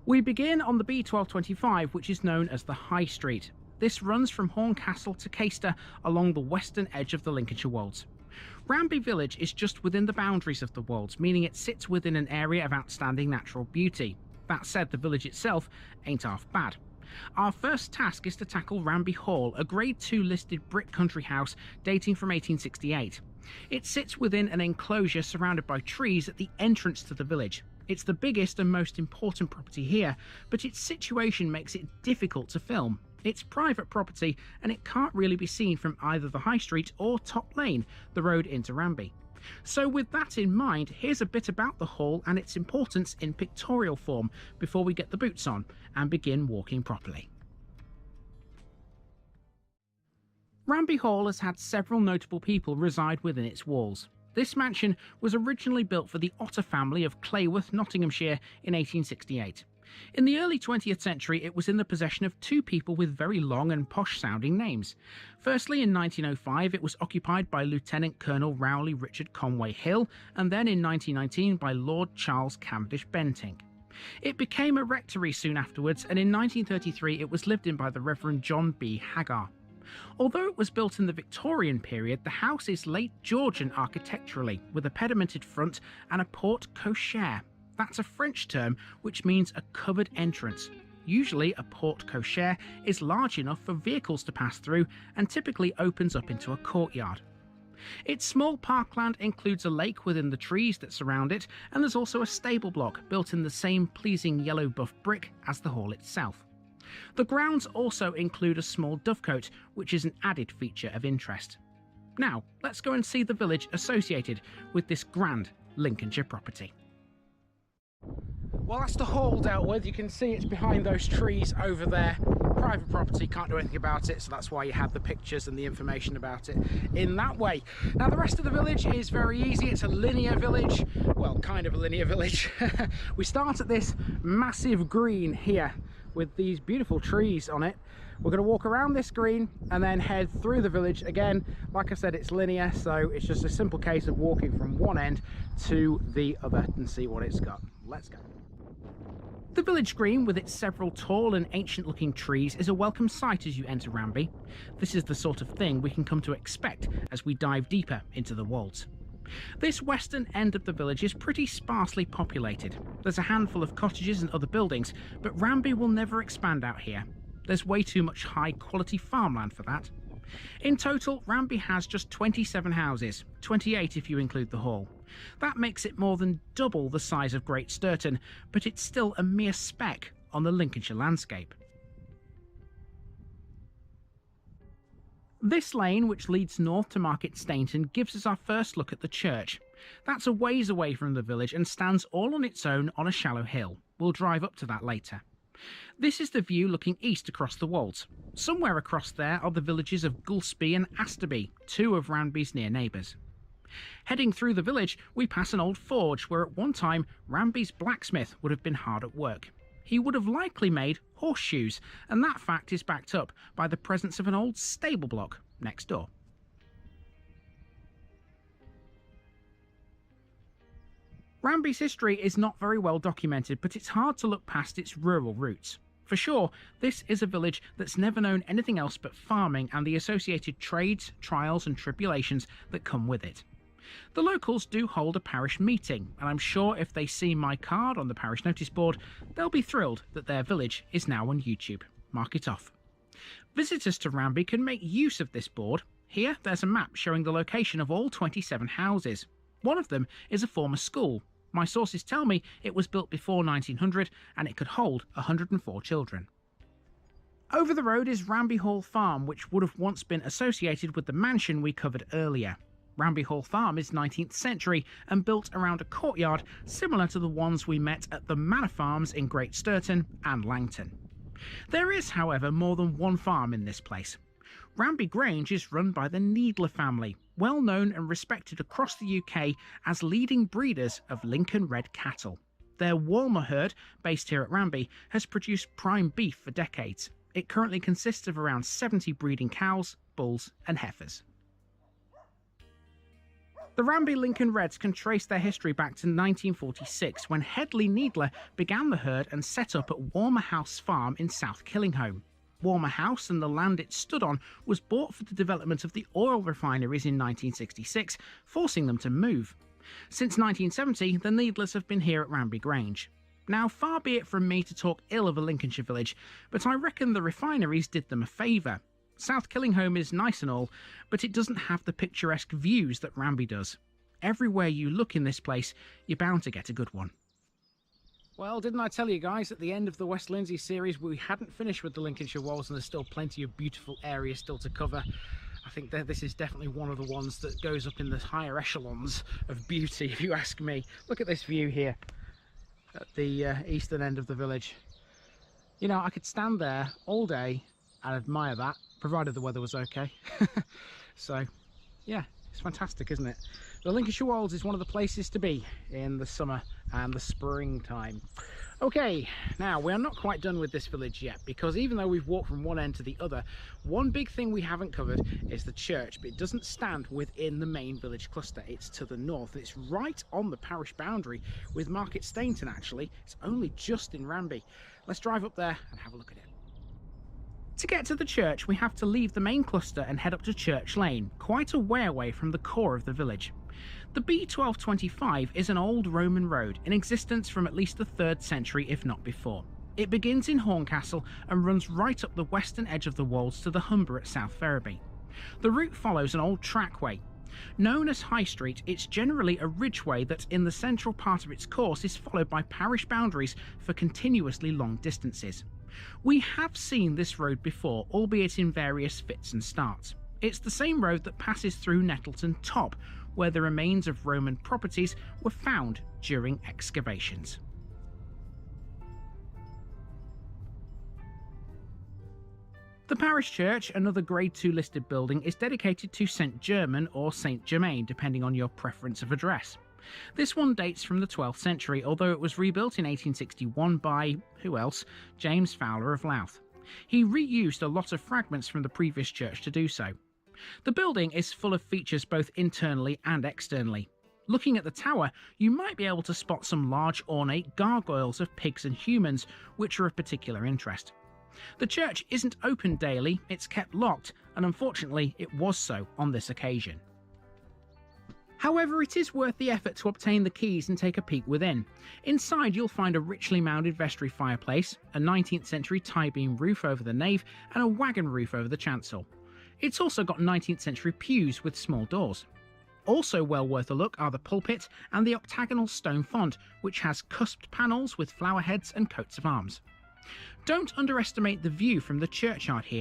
We begin on the B1225, which is known as the High Street. This runs from Horncastle to Caister along the western edge of the Lincolnshire Wolds. Ranby village is just within the boundaries of the Wolds, meaning it sits within an area of outstanding natural beauty. That said, the village itself ain't half bad. Our first task is to tackle Ranby Hall, a Grade 2 listed brick country house dating from 1868. It sits within an enclosure surrounded by trees at the entrance to the village. It's the biggest and most important property here, but its situation makes it difficult to film. It's private property and it can't really be seen from either the High Street or Top Lane, the road into Ranby. So with that in mind, here's a bit about the hall and its importance in pictorial form before we get the boots on and begin walking properly. Ranby Hall has had several notable people reside within its walls. This mansion was originally built for the Otter family of Clayworth, Nottinghamshire in 1868. In the early 20th century, it was in the possession of two people with very long and posh-sounding names. Firstly, in 1905, it was occupied by Lieutenant Colonel Rowley Richard Conway Hill, and then in 1919 by Lord Charles Cavendish Bentinck. It became a rectory soon afterwards, and in 1933 it was lived in by the Reverend John B. Hagar. Although it was built in the Victorian period, the house is late Georgian architecturally, with a pedimented front and a porte cochere. That's a French term which means a covered entrance. Usually a porte cochere is large enough for vehicles to pass through and typically opens up into a courtyard. Its small parkland includes a lake within the trees that surround it, and there's also a stable block built in the same pleasing yellow buff brick as the hall itself. The grounds also include a small dovecote, which is an added feature of interest. Now, let's go and see the village associated with this grand Lincolnshire property. Well, that's the hall dealt with. You can see it's behind those trees over there. Private property, can't do anything about it, so that's why you have the pictures and the information about it in that way. Now, the rest of the village is very easy. It's a linear village. Well, kind of a linear village. We start at this massive green here with these beautiful trees on it. We're going to walk around this green and then head through the village. Again, like I said, it's linear, so it's just a simple case of walking from one end to the other and see what it's got. Let's go. The village green, with its several tall and ancient looking trees, is a welcome sight as you enter Ranby. This is the sort of thing we can come to expect as we dive deeper into the Wolds. This western end of the village is pretty sparsely populated. There's a handful of cottages and other buildings, but Ranby will never expand out here. There's way too much high quality farmland for that. In total, Ranby has just 27 houses, 28 if you include the hall. That makes it more than double the size of Great Sturton, but it's still a mere speck on the Lincolnshire landscape. This lane, which leads north to Market Stainton, gives us our first look at the church. That's a ways away from the village and stands all on its own on a shallow hill. We'll drive up to that later. This is the view looking east across the Wolds. Somewhere across there are the villages of Gulsby and Asterby, two of Ranby's near neighbours. Heading through the village, we pass an old forge where at one time Ranby's blacksmith would have been hard at work. He would have likely made horseshoes, and that fact is backed up by the presence of an old stable block next door. Ranby's history is not very well documented, but it's hard to look past its rural roots. For sure, this is a village that's never known anything else but farming and the associated trades, trials and tribulations that come with it. The locals do hold a parish meeting, and I'm sure if they see my card on the parish notice board, they'll be thrilled that their village is now on YouTube. Mark it off. Visitors to Ranby can make use of this board. Here, there's a map showing the location of all 27 houses. One of them is a former school. My sources tell me it was built before 1900 and it could hold 104 children. Over the road is Ranby Hall Farm, which would have once been associated with the mansion we covered earlier. Ranby Hall Farm is 19th century and built around a courtyard similar to the ones we met at the Manor Farms in Great Sturton and Langton. There is, however, more than one farm in this place. Ranby Grange is run by the Needler family, well known and respected across the UK as leading breeders of Lincoln Red cattle. Their Walmer herd, based here at Ranby, has produced prime beef for decades. It currently consists of around 70 breeding cows, bulls and heifers. The Ranby Lincoln Reds can trace their history back to 1946, when Hedley Needler began the herd and set up at Warmer House Farm in South Killingholme. Warmer House and the land it stood on was bought for the development of the oil refineries in 1966, forcing them to move. Since 1970, the Needlers have been here at Ranby Grange. Now, far be it from me to talk ill of a Lincolnshire village, but I reckon the refineries did them a favour. South Killingholme is nice and all, but it doesn't have the picturesque views that Ranby does. Everywhere you look in this place, you're bound to get a good one. Well, didn't I tell you guys at the end of the West Lindsey series we hadn't finished with the Lincolnshire Wolds and there's still plenty of beautiful areas still to cover? I think that this is definitely one of the ones that goes up in the higher echelons of beauty, if you ask me. Look at this view here at the eastern end of the village. You know, I could stand there all day and admire that, provided the weather was okay. So, yeah, it's fantastic, isn't it? The Lincolnshire Wolds is one of the places to be in the summer and the springtime. Okay, now we're not quite done with this village yet, because even though we've walked from one end to the other, one big thing we haven't covered is the church, but it doesn't stand within the main village cluster. It's to the north. It's right on the parish boundary with Market Stainton, actually. It's only just in Ranby. Let's drive up there and have a look at it. To get to the church, we have to leave the main cluster and head up to Church Lane, quite a way away from the core of the village. The B1225 is an old Roman road in existence from at least the 3rd century, if not before. It begins in Horncastle and runs right up the western edge of the Wolds to the Humber at South Ferriby. The route follows an old trackway. Known as High Street, it's generally a ridgeway that in the central part of its course is followed by parish boundaries for continuously long distances. We have seen this road before, albeit in various fits and starts. It's the same road that passes through Nettleton Top, where the remains of Roman properties were found during excavations. The parish church, another Grade 2 listed building, is dedicated to St Germain or St Germain, depending on your preference of address. This one dates from the 12th century, although it was rebuilt in 1861 by, who else, James Fowler of Louth. He reused a lot of fragments from the previous church to do so. The building is full of features both internally and externally. Looking at the tower, you might be able to spot some large ornate gargoyles of pigs and humans, which are of particular interest. The church isn't open daily, it's kept locked, and unfortunately it was so on this occasion. However, it is worth the effort to obtain the keys and take a peek within. Inside you'll find a richly mounted vestry fireplace, a 19th century tie-beam roof over the nave, and a wagon roof over the chancel. It's also got 19th century pews with small doors. Also well worth a look are the pulpit and the octagonal stone font, which has cusped panels with flower heads and coats of arms. Don't underestimate the view from the churchyard here.